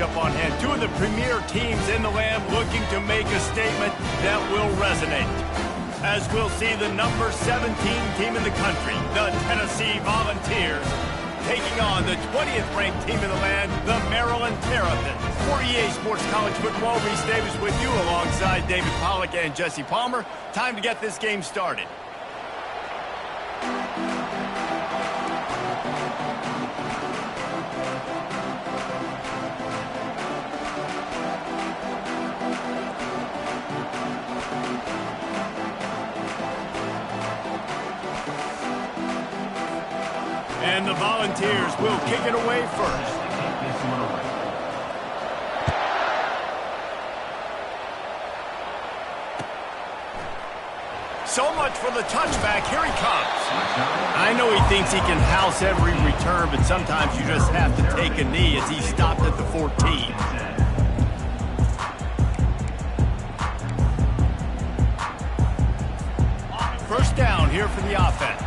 matchup on hand. Two of the premier teams in the land looking to make a statement that will resonate. As we'll see the number 17 team in the country, the Tennessee Volunteers, taking on the 20th ranked team in the land, the Maryland Terrapins. For EA Sports College Football, Reese Davis with you alongside David Pollack and Jesse Palmer. Time to get this game started. And the Volunteers will kick it away first. So much for the touchback. Here he comes. I know he thinks he can house every return, but sometimes you just have to take a knee as he stopped at the 14. First down here for the offense.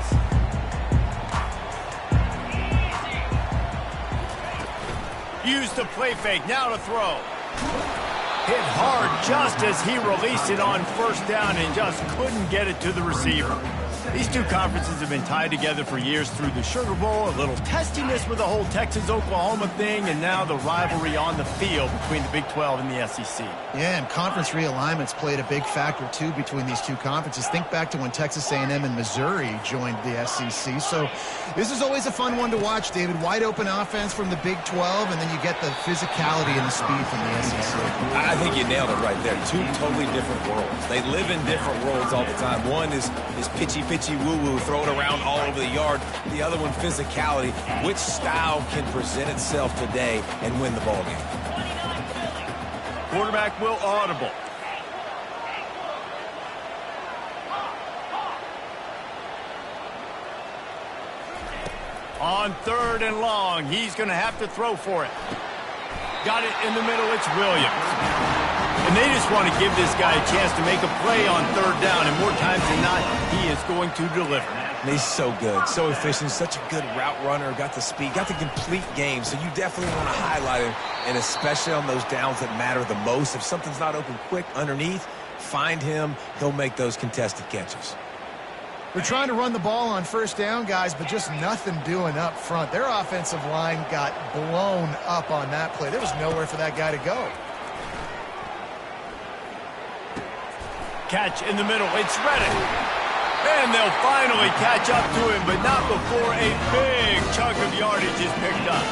Use the play fake, now to throw. Hit hard just as he released it on first down and just couldn't get it to the receiver. These two conferences have been tied together for years through the Sugar Bowl, a little testiness with the whole Texas-Oklahoma thing, and now the rivalry on the field between the Big 12 and the SEC. Yeah, and conference realignments played a big factor, too, between these two conferences. Think back to when Texas A&M and Missouri joined the SEC. So this is always a fun one to watch, David. Wide open offense from the Big 12, and then you get the physicality and the speed from the SEC. I think you nailed it right there. Two totally different worlds. They live in different worlds all the time. One is pitchy woo-woo, throw it around all over the yard. The other one, physicality. Which style can present itself today and win the ball game? Quarterback will audible. On 3rd and long, he's going to have to throw for it. Got it in the middle, it's Williams. And they just want to give this guy a chance to make a play on 3rd down, and more times than not, he is going to deliver. And he's so good, so efficient, such a good route runner, got the speed, got the complete game, so you definitely want to highlight him, and especially on those downs that matter the most. If something's not open quick underneath, find him, he'll make those contested catches. We're trying to run the ball on 1st down, guys, but just nothing doing up front. Their offensive line got blown up on that play. There was nowhere for that guy to go. Catch in the middle, it's Reddick. And they'll finally catch up to him, but not before a big chunk of yardage is picked up.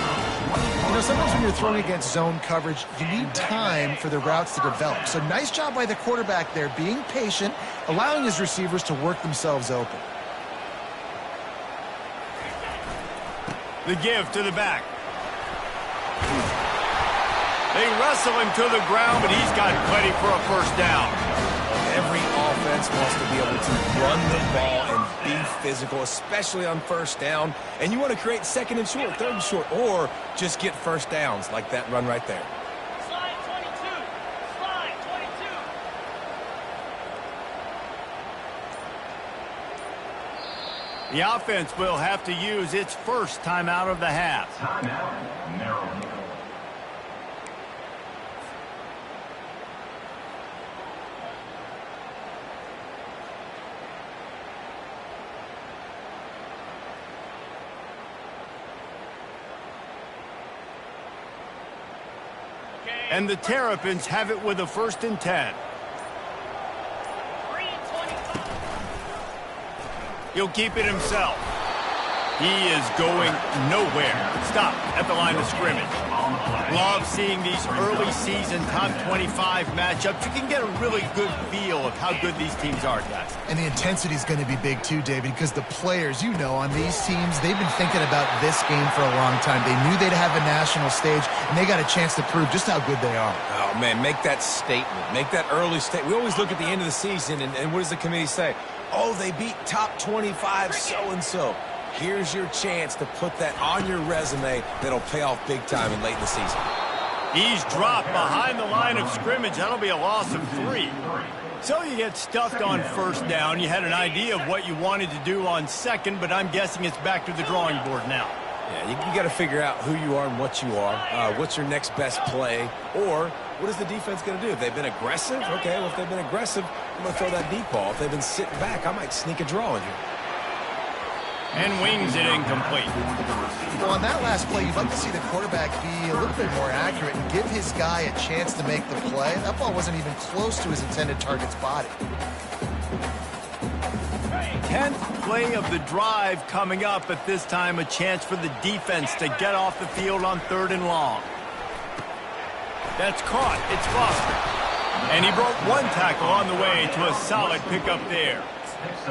You know, sometimes when you're throwing against zone coverage, you need time for the routes to develop. So nice job by the quarterback there, being patient, allowing his receivers to work themselves open. The give to the back. They wrestle him to the ground, but he's got plenty for a 1st down. Every offense wants to be able to run the ball and be physical, especially on 1st down. And you want to create 2nd and short, 3rd and short, or just get 1st downs like that run right there. Slide 22. Slide 22. The offense will have to use its first timeout of the half. Timeout, Maryland. And the Terrapins have it with a 1st and 10. He'll keep it himself. He is going nowhere. Stop at the line of scrimmage. Love seeing these early season top 25 matchups. You can get a really good feel of how good these teams are, guys. And the intensity is going to be big too, David, because the players, you know, on these teams, they've been thinking about this game for a long time. They knew they'd have a national stage, and they got a chance to prove just how good they are. Oh, man, make that statement. Make that early statement. We always look at the end of the season, and what does the committee say? Oh, they beat top 25 so-and-so. Here's your chance to put that on your resume that'll pay off big time and late in the season. He's dropped behind the line of scrimmage. That'll be a loss of 3. So you get stuffed on 1st down. You had an idea of what you wanted to do on 2nd, but I'm guessing it's back to the drawing board now. Yeah, you got to figure out who you are and what you are. What's your next best play? Or what is the defense going to do? If they've been aggressive, okay, well, if they've been aggressive, I'm going to throw that deep ball. If they've been sitting back, I might sneak a draw in here. And wings it incomplete. Well, on that last play, you'd like to see the quarterback be a little bit more accurate and give his guy a chance to make the play. That ball wasn't even close to his intended target's body. 10th play of the drive coming up, at this time a chance for the defense to get off the field on 3rd and long. That's caught. It's Foster. And he broke one tackle on the way to a solid pickup there.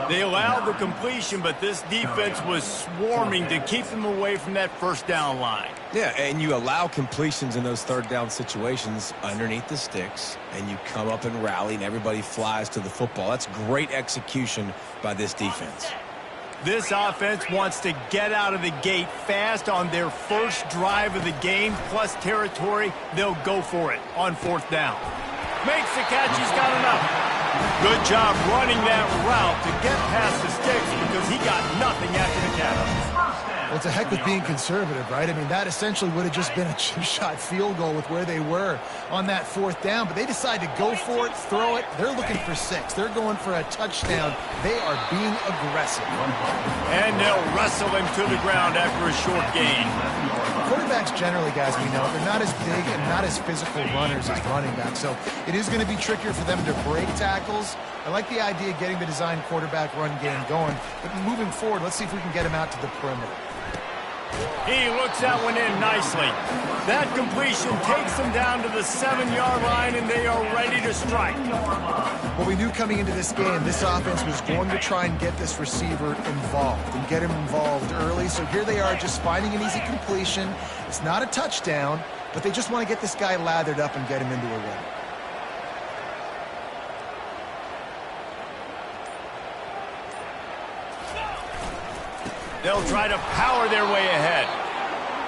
They allowed the completion, but this defense was swarming to keep them away from that first down line. Yeah, and you allow completions in those 3rd down situations underneath the sticks, and you come up and rally, and everybody flies to the football. That's great execution by this defense. This offense wants to get out of the gate fast on their first drive of the game, plus territory. They'll go for it on 4th down. Makes the catch. He's got enough. Good job running that route to get past the sticks because he got nothing after the catch. Well, it's a heck with being conservative, right? I mean, that essentially would have just been a chip shot field goal with where they were on that 4th down, but they decide to go for it, throw it. They're looking for 6. They're going for a touchdown. They are being aggressive. And they'll wrestle him to the ground after a short gain. Quarterbacks generally, guys, we know, they're not as big and not as physical runners as running backs, so it is going to be trickier for them to break tackles. I like the idea of getting the design quarterback run game going, but moving forward, let's see if we can get him out to the perimeter. He looks that one in nicely. That completion takes them down to the 7-yard line, and they are ready to strike. Well, we knew coming into this game, this offense was going to try and get this receiver involved and get him involved early. So here they are just finding an easy completion. It's not a touchdown, but they just want to get this guy lathered up and get him into a run. They'll try to power their way ahead.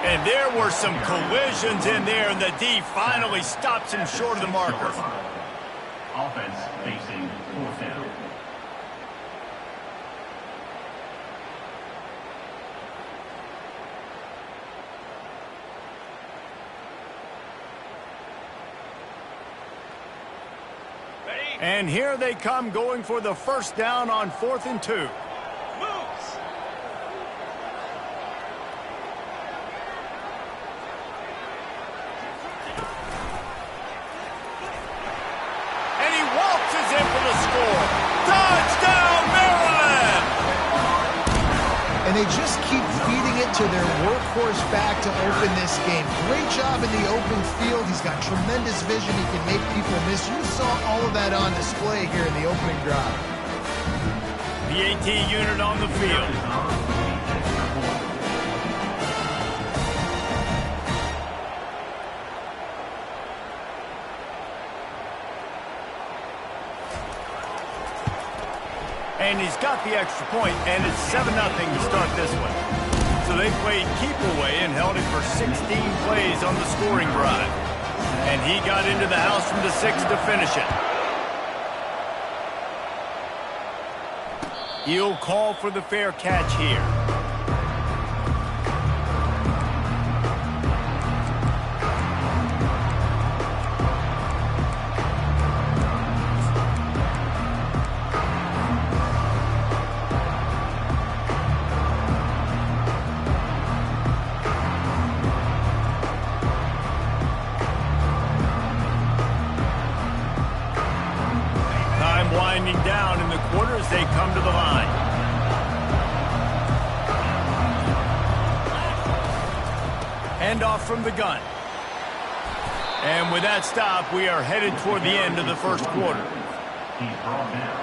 And there were some collisions in there, and the D finally stops him short of the marker. Offense facing 4th down. And here they come, going for the 1st down on 4th and 2. And they just keep feeding it to their workhorse back to open this game. Great job in the open field. He's got tremendous vision. He can make people miss. You saw all of that on display here in the opening drive. The AT unit on the field. And he's got the extra point, and it's 7-0 to start this one. So they played keep away and held it for 16 plays on the scoring drive. And he got into the house from the 6 to finish it. He'll call for the fair catch here. Winding down in the quarter as they come to the line. Handoff from the gun. And with that stop, we are headed toward the end of the first quarter. He's brought down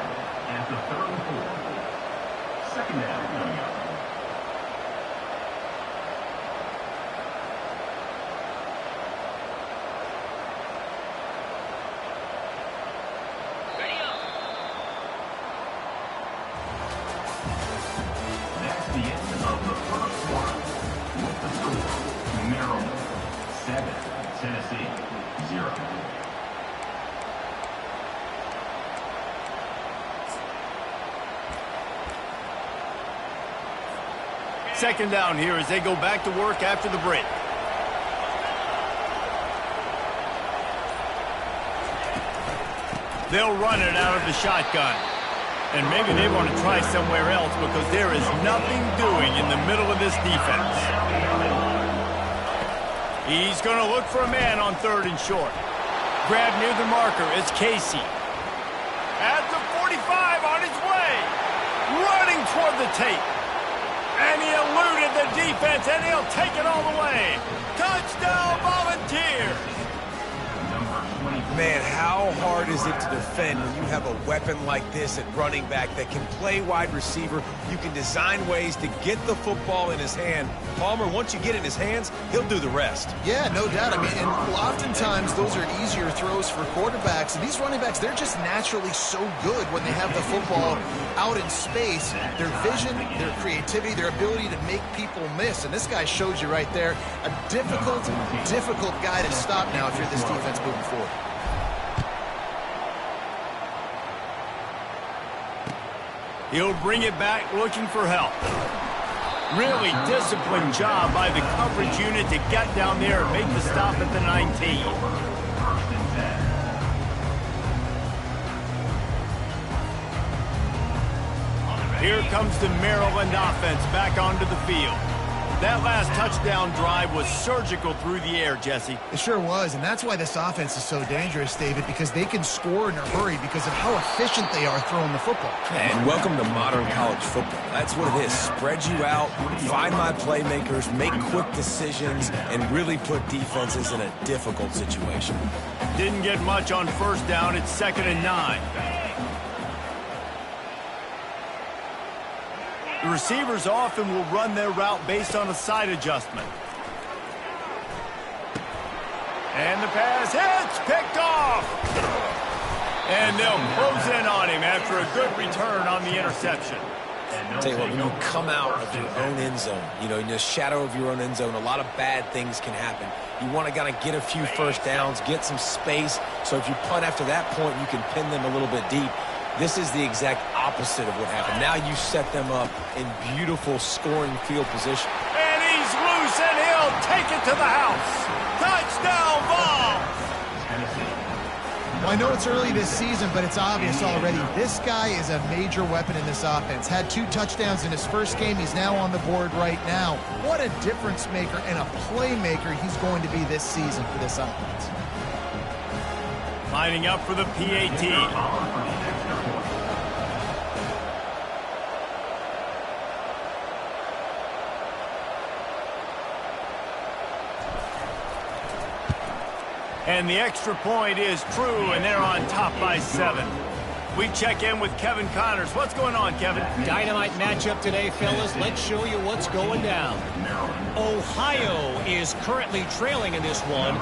at the 3rd and 4. 2nd down coming up. second down here as they go back to work after the break. They'll run it out of the shotgun. And maybe they want to try somewhere else because there is nothing doing in the middle of this defense. He's going to look for a man on 3rd and short. Grab near the marker. It's Casey. At the 45 on his way. Running toward the tape. And he eluded the defense, and he'll take it all the way. Touchdown, Volunteers! Man, how hard is it to defend when you have a weapon like this at running back that can play wide receiver? You can design ways to get the football in his hand. Palmer, once you get it in his hands, he'll do the rest. Yeah, no doubt. I mean, and oftentimes those are easier throws for quarterbacks. And these running backs, they're just naturally so good when they have the football out in space. Their vision, their creativity, their ability to make people miss. And this guy showed you right there, a difficult guy to stop now if you're this defense moving forward. He'll bring it back looking for help. Really disciplined job by the coverage unit to get down there and make the stop at the 19. Here comes the Maryland offense back onto the field. That last touchdown drive was surgical through the air, Jesse. It sure was, and that's why this offense is so dangerous, David, because they can score in a hurry because of how efficient they are throwing the football. And welcome to modern college football. That's what it is. Spread you out, find my playmakers, make quick decisions, and really put defenses in a difficult situation. Didn't get much on 1st down. It's 2nd and 9. The receivers often will run their route based on a side adjustment. And the pass hits, picked off. And they'll close in on him after a good return on the interception. I'll tell you what, when you come out of your own end zone, you know, in the shadow of your own end zone, a lot of bad things can happen. You want to kind of get a few first downs, get some space, so if you punt after that point, you can pin them a little bit deep. This is the exact opposite of what happened. Now you set them up in beautiful scoring field position. And he's loose, and he'll take it to the house. Touchdown ball. Well, I know it's early this season, but it's obvious already. This guy is a major weapon in this offense. Had 2 touchdowns in his first game. He's now on the board right now. What a difference maker and a playmaker he's going to be this season for this offense. Lining up for the PAT. And the extra point is true, and they're on top by 7. We check in with Kevin Connors. What's going on, Kevin? Dynamite matchup today, fellas. Let's show you what's going down. Ohio is currently trailing in this one,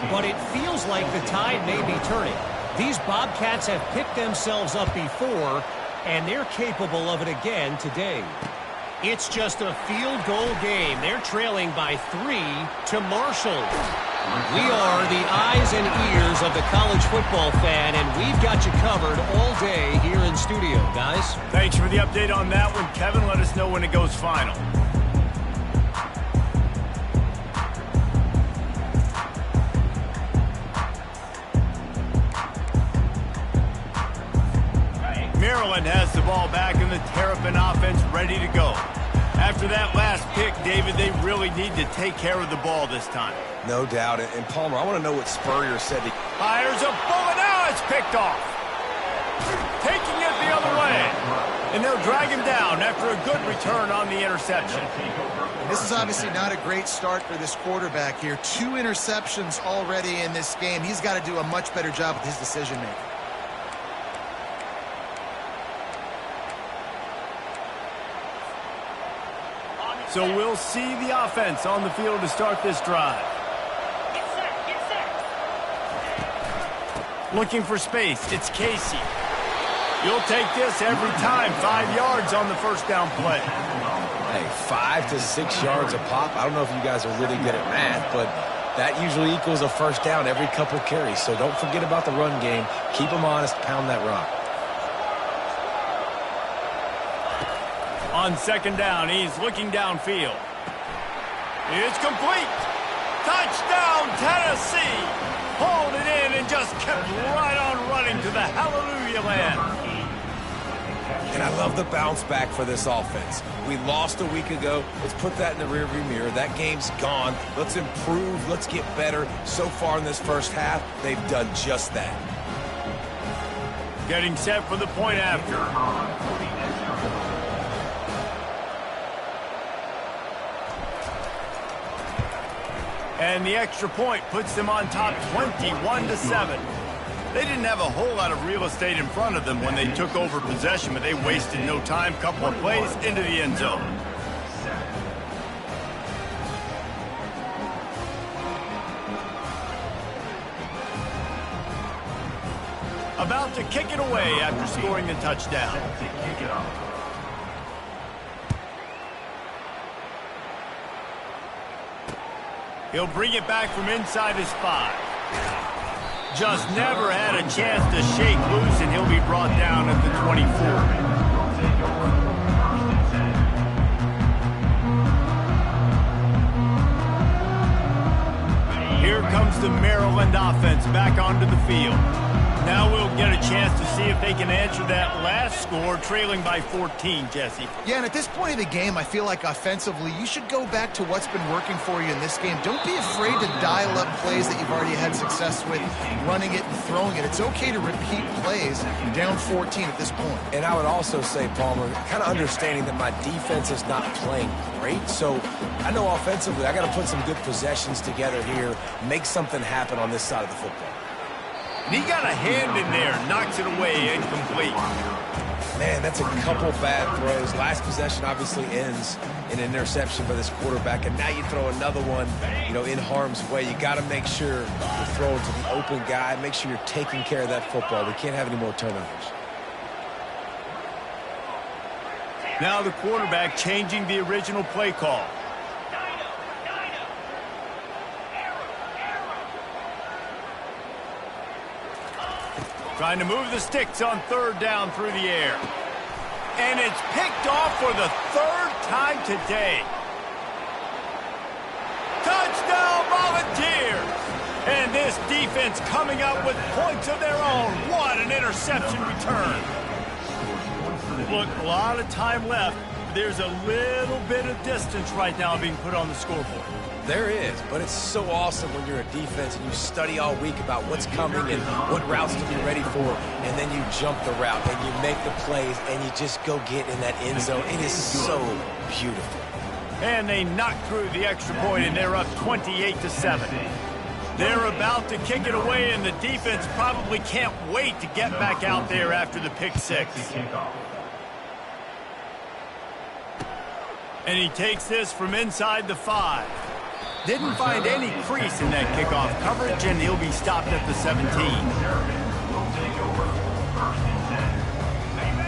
but it feels like the tide may be turning. These Bobcats have picked themselves up before, and they're capable of it again today. It's just a field goal game. They're trailing by 3 to Marshall. We are the eyes and ears of the college football fan, and we've got you covered all day here in studio, guys. Thanks for the update on that one, Kevin. Let us know when it goes final. Maryland has the ball back in the Terrapin offense ready to go. After that last pick, David, they really need to take care of the ball this time. No doubt. And Palmer, I want to know what Spurrier said. Fires a bullet. Now it's picked off. Taking it the other way. And they'll drag him down after a good return on the interception. This is obviously not a great start for this quarterback here. 2 interceptions already in this game. He's got to do a much better job with his decision-making. So we'll see the offense on the field to start this drive. Get set, get set. Looking for space, it's Casey. You'll take this every time. 5 yards on the first down play. Hey, 5 to 6 yards a pop. I don't know if you guys are really good at math, but that usually equals a first down every couple carries. So don't forget about the run game. Keep them honest, pound that rock. On second down, he's looking downfield. It's complete. Touchdown, Tennessee. Hauled it in and just kept right on running to the hallelujah land. And I love the bounce back for this offense. We lost a week ago. Let's put that in the rearview mirror. That game's gone. Let's improve. Let's get better. So far in this first half, they've done just that. Getting set for the point after. And the extra point puts them on top 21-7. They didn't have a whole lot of real estate in front of them when they took over possession, but they wasted no time. Couple of plays into the end zone. About to kick it away after scoring the touchdown. He'll bring it back from inside his 5. Just never had a chance to shake loose, and he'll be brought down at the 24. Here comes the Maryland offense back onto the field. Now we'll get a chance to see if they can answer that last score, trailing by 14, Jesse. Yeah, and at this point of the game, I feel like offensively, you should go back to what's been working for you in this game. Don't be afraid to dial up plays that you've already had success with, running it and throwing it. It's okay to repeat plays down 14 at this point. And I would also say, Palmer, kind of understanding that my defense is not playing great. So I know offensively, I got to put some good possessions together here, make something happen on this side of the football. And he got a hand in there, knocks it away, incomplete. Man, that's a couple bad throws. Last possession obviously ends in an interception by this quarterback, and now you throw another one, in harm's way. You got to make sure you're throwing to the open guy. Make sure you're taking care of that football. We can't have any more turnovers. Now the quarterback changing the original play call. Trying to move the sticks on third down through the air. And it's picked off for the third time today. Touchdown, Volunteers! And this defense coming up with points of their own. What an interception return. Look, a lot of time left. There's a little bit of distance right now being put on the scoreboard. There is, but it's so awesome when you're a defense and you study all week about what's coming and what routes to be ready for, and then you jump the route and you make the plays and you just go get in that end zone. It is so beautiful. And they knock through the extra point, and they're up 28-7. They're about to kick it away, and the defense probably can't wait to get back out there after the pick six. And he takes this from inside the 5. Didn't find any crease in that kickoff coverage, and he'll be stopped at the 17.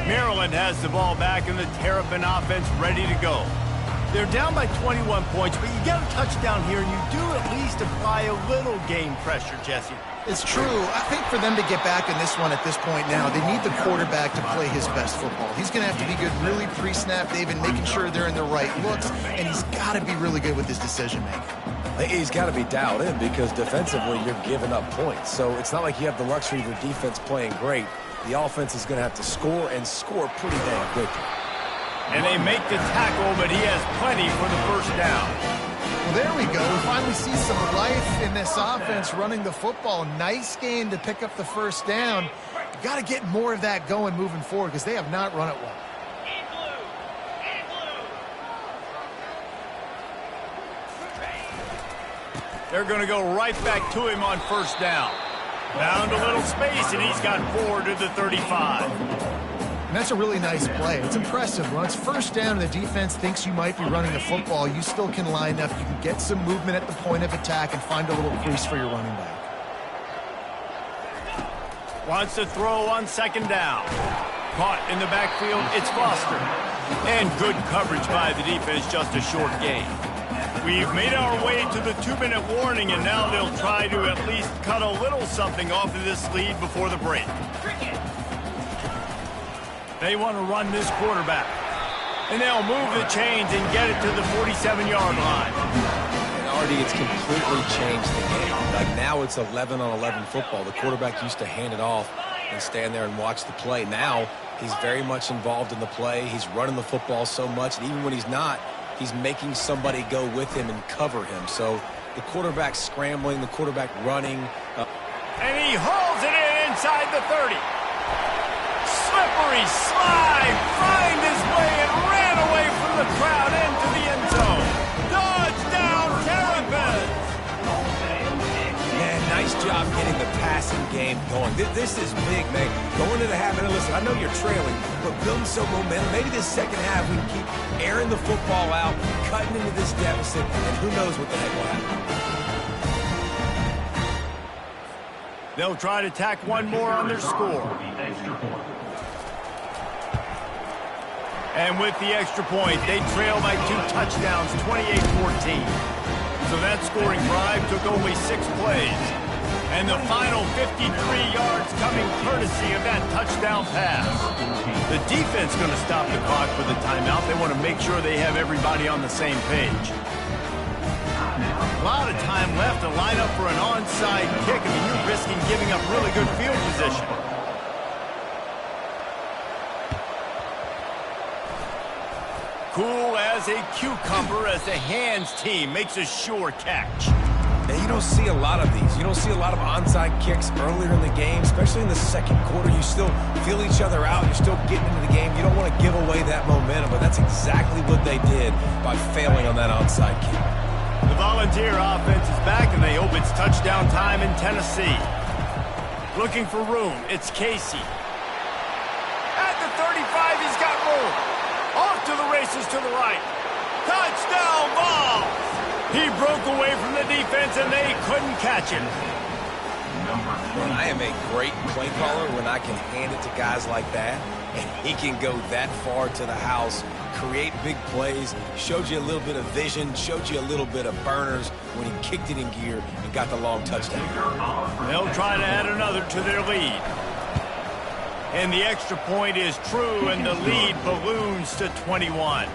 Maryland has the ball back, and the Terrapin offense ready to go. They're down by 21 points, but you get a touchdown here, and you do at least apply a little game pressure, Jesse. It's true. I think for them to get back in this one at this point now, they need the quarterback to play his best football. He's going to have to be good really pre-snap, David, making sure they're in the right looks, and he's got to be really good with his decision-making. He's got to be dialed in because defensively you're giving up points. So it's not like you have the luxury of your defense playing great. The offense is going to have to score and score pretty dang quickly. And they make the tackle, but he has plenty for the first down. Well, there we go. We finally see some life in this offense running the football. Nice game to pick up the first down. You got to get more of that going moving forward because they have not run it well. They're going to go right back to him on first down. Found a little space, and he's got 4 to the 35. And that's a really nice play. It's impressive. When it's first down and the defense thinks you might be running the football, you still can line up. You can get some movement at the point of attack and find a little crease for your running back. Wants to throw on second down. Caught in the backfield, it's Foster. And good coverage by the defense, just a short gain. We've made our way to the 2-minute warning, and now they'll try to at least cut a little something off of this lead before the break. They want to run this quarterback. And they'll move the chains and get it to the 47-yard line. And already it's completely changed the game. Like now it's 11-on-11 football. The quarterback used to hand it off and stand there and watch the play. Now he's very much involved in the play. He's running the football so much, and even when he's not, he's making somebody go with him and cover him. So the quarterback scrambling, the quarterback running. And he hauls it in inside the 30. Slippery slide, find his way and ran away from the crowd into the end zone. Touchdown, Terrapins! Man, nice job getting the passing game going. This is big, man. Going to the half, and listen, I know you're trailing, but building some momentum. Maybe this second half we can keep airing the football out, cutting into this deficit, and who knows what the heck will happen. They'll try to tack one more on their score. And with the extra point, they trail by 2 touchdowns, 28-14. So that scoring drive took only 6 plays. And the final 53 yards coming courtesy of that touchdown pass. The defense going to stop the clock for the timeout. They want to make sure they have everybody on the same page. A lot of time left to line up for an onside kick. I mean, you're risking giving up really good field position. Cool as a cucumber as the hands team makes a sure catch. And you don't see a lot of these. You don't see a lot of onside kicks earlier in the game, especially in the second quarter. You still feel each other out. You're still getting into the game. You don't want to give away that momentum, but that's exactly what they did by failing on that onside kick. The Volunteer offense is back, and they hope it's touchdown time in Tennessee. Looking for room, it's Casey. At the 35, he's got room. Off to the races to the right. Touchdown ball! He broke away from the defense, and they couldn't catch him. Man, I am a great play caller when I can hand it to guys like that, and he can go that far to the house, create big plays, showed you a little bit of vision, showed you a little bit of burners when he kicked it in gear and got the long touchdown. They'll try to add another to their lead. And the extra point is true, and the lead balloons to 21.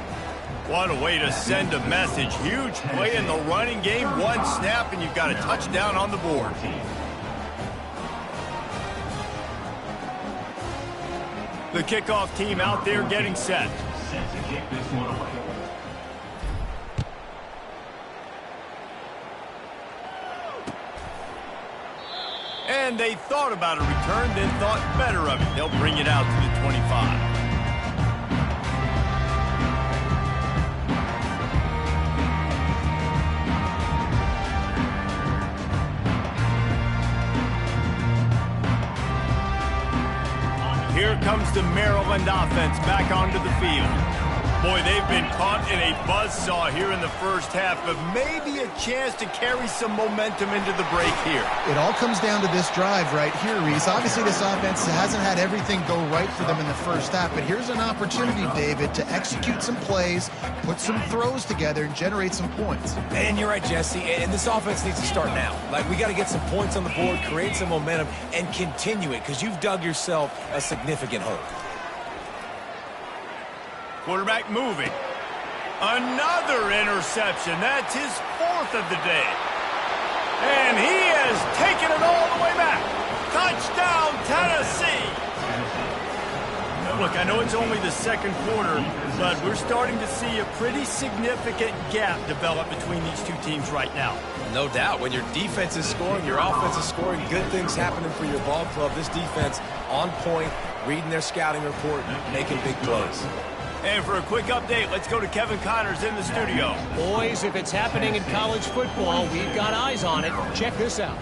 What a way to send a message. Huge play in the running game. One snap, and you've got a touchdown on the board. The kickoff team out there getting set. Set to kick this one away. And they thought about a return, then thought better of it. They'll bring it out to the 25. Here comes the Maryland offense back onto the field. Boy, they've been caught in a buzzsaw here in the first half, but maybe a chance to carry some momentum into the break here. It all comes down to this drive right here, Reese. Obviously, this offense hasn't had everything go right for them in the first half, but here's an opportunity, David, to execute some plays, put some throws together, and generate some points. And you're right, Jesse, and this offense needs to start now. Like, we got to get some points on the board, create some momentum, and continue it, because you've dug yourself a significant hole. Quarterback moving. Another interception. That's his 4th of the day. And he has taken it all the way back. Touchdown, Tennessee. Look, I know it's only the second quarter, but we're starting to see a pretty significant gap develop between these two teams right now. No doubt. When your defense is scoring, your offense is scoring, good things happening for your ball club. This defense on point, reading their scouting report, making big plays. And for a quick update, let's go to Kevin Connors in the studio. Boys, if it's happening in college football, we've got eyes on it. Check this out.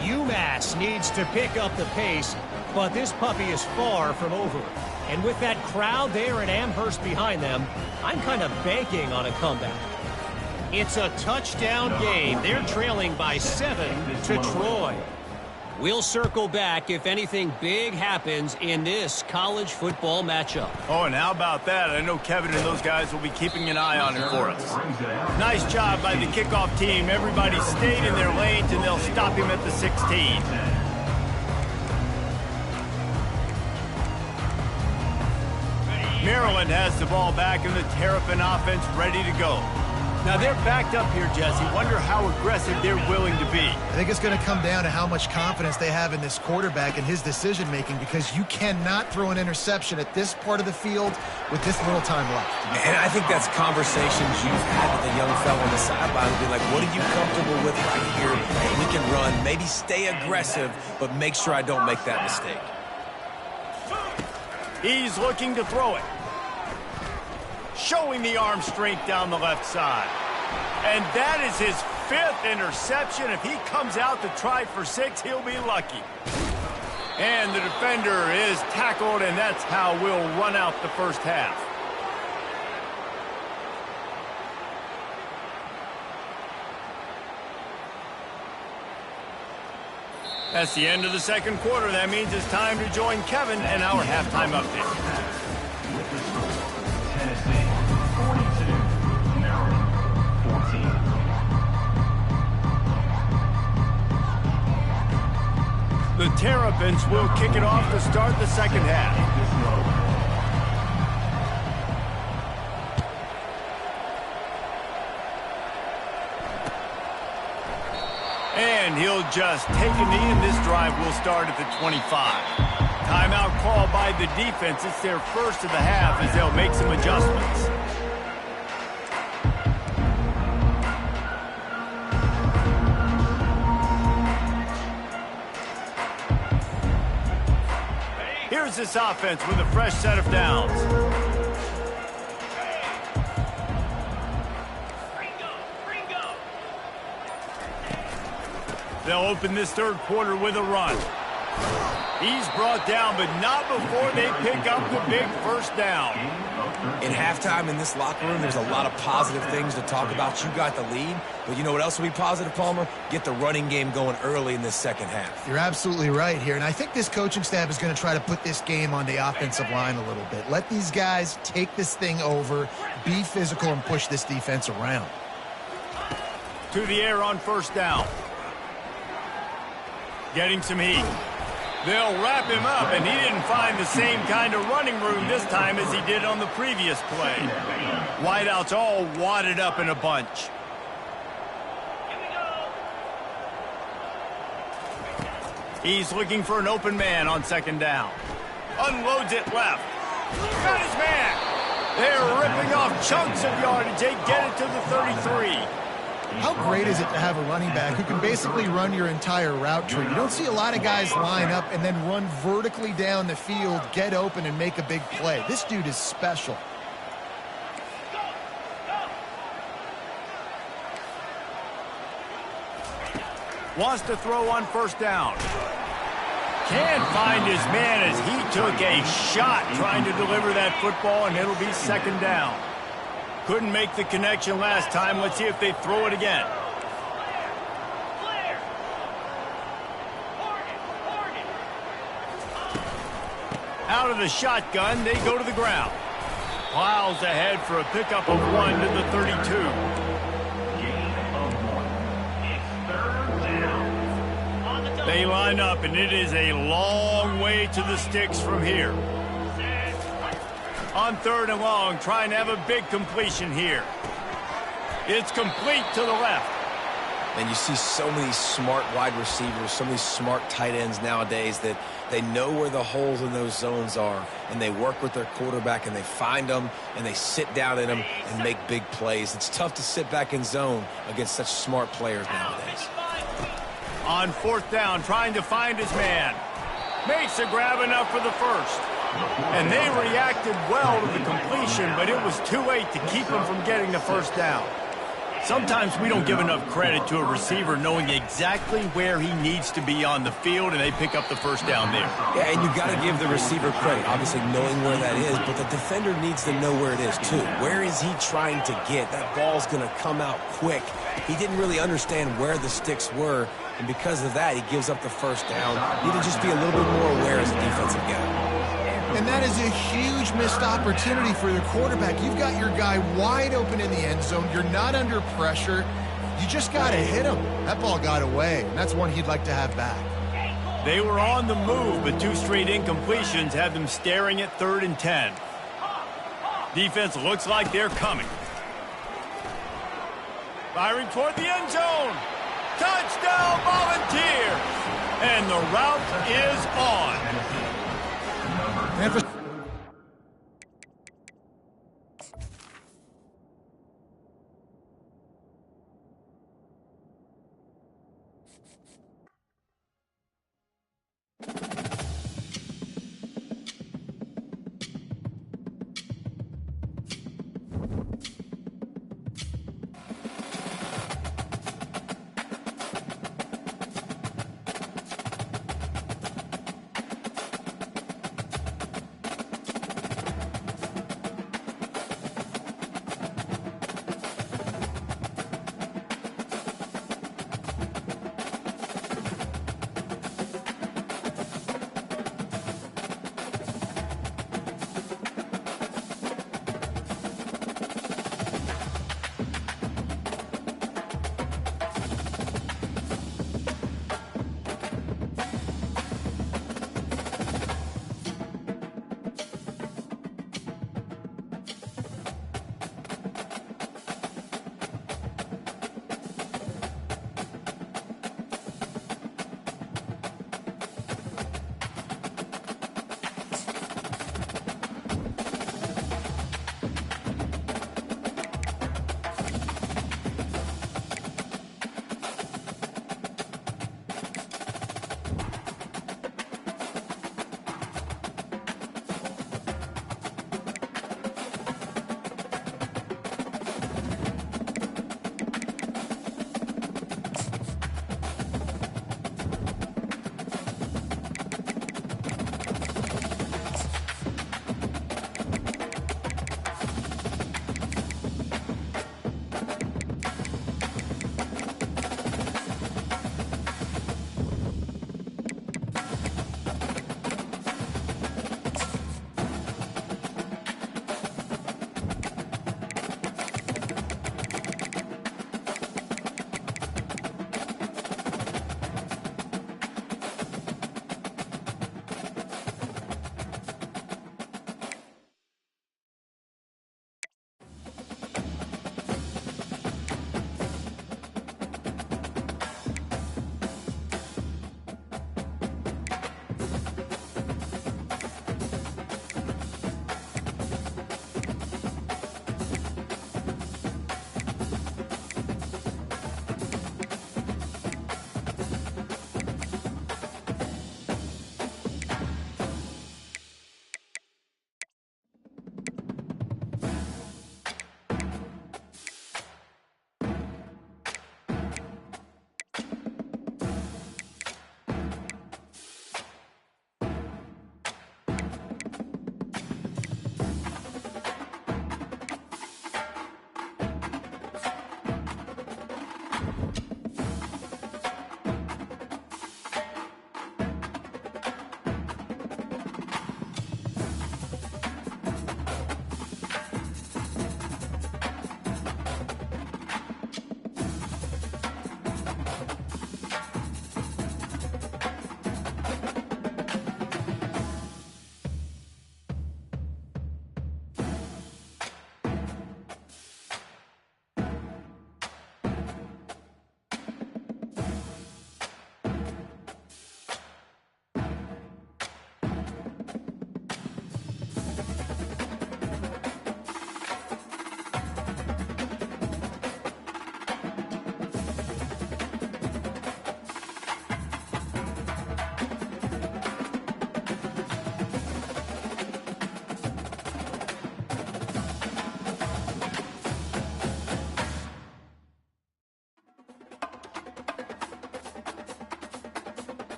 UMass needs to pick up the pace, but this puppy is far from over. And with that crowd there at Amherst behind them, I'm kind of banking on a comeback. It's a touchdown game. They're trailing by 7 to Troy. We'll circle back if anything big happens in this college football matchup. Oh, and how about that? I know Kevin and those guys will be keeping an eye on it for us. Nice job by the kickoff team. Everybody stayed in their lanes, and they'll stop him at the 16. Maryland has the ball back and the Terrapin offense ready to go. Now they're backed up here, Jesse. Wonder how aggressive they're willing to be. I think it's going to come down to how much confidence they have in this quarterback and his decision-making, because you cannot throw an interception at this part of the field with this little time left. And I think that's conversations you've had with a young fella on the sideline. Be like, what are you comfortable with right here? We can run, maybe stay aggressive, but make sure I don't make that mistake. He's looking to throw it. Showing the arm strength down the left side. And that is his 5th interception. If he comes out to try for 6, he'll be lucky. And the defender is tackled, and that's how we'll run out the first half. That's the end of the second quarter. That means it's time to join Kevin and our halftime update. Tennessee 42, Maryland 14. The Terrapins will kick it off to start the second half. And he'll just take a knee, and this drive will start at the 25. Timeout call by the defense. It's their first of the half as they'll make some adjustments. Here's this offense with a fresh set of downs. They'll open this third quarter with a run. He's brought down, but not before they pick up the big first down. In halftime in this locker room, there's a lot of positive things to talk about. You got the lead, but you know what else will be positive, Palmer? Get the running game going early in this second half. You're absolutely right here, and I think this coaching staff is going to try to put this game on the offensive line a little bit. Let these guys take this thing over, be physical, and push this defense around. To the air on first down. Getting some heat. They'll wrap him up, and he didn't find the same kind of running room this time as he did on the previous play. Wideouts all wadded up in a bunch. He's looking for an open man on second down. Unloads it left. Got his man. They're ripping off chunks of yardage. They get it to the 33. How great is it to have a running back who can basically run your entire route tree? You don't see a lot of guys line up and then run vertically down the field, get open, and make a big play. This dude is special. Wants to throw on first down. Can't find his man as he took a shot trying to deliver that football, and it'll be second down. Couldn't make the connection last time. Let's see if they throw it again. Out of the shotgun, they go to the ground. Plows ahead for a pickup of 1 to the 32. Gain of 1. It's third down. They line up, and it is a long way to the sticks from here. On third and long, trying to have a big completion here. It's complete to the left. And you see so many smart wide receivers, so many smart tight ends nowadays that they know where the holes in those zones are, and they work with their quarterback, and they find them, and they sit down in them and make big plays. It's tough to sit back in zone against such smart players nowadays. On fourth down, trying to find his man. Makes a grab enough for the first. And they reacted well to the completion, but it was too late to keep them from getting the first down. Sometimes we don't give enough credit to a receiver knowing exactly where he needs to be on the field, and they pick up the first down there. Yeah, and you got to give the receiver credit, obviously knowing where that is, but the defender needs to know where it is too. Where is he trying to get? That ball's going to come out quick. He didn't really understand where the sticks were, and because of that, he gives up the first down. Need to just be a little bit more aware as a defensive guy. And that is a huge missed opportunity for the quarterback. You've got your guy wide open in the end zone. You're not under pressure. You just got to hit him. That ball got away, and that's one he'd like to have back. They were on the move, but 2 straight incompletions had them staring at 3rd and 10. Defense looks like they're coming. Firing toward the end zone. Touchdown, Volunteers! And the route is on.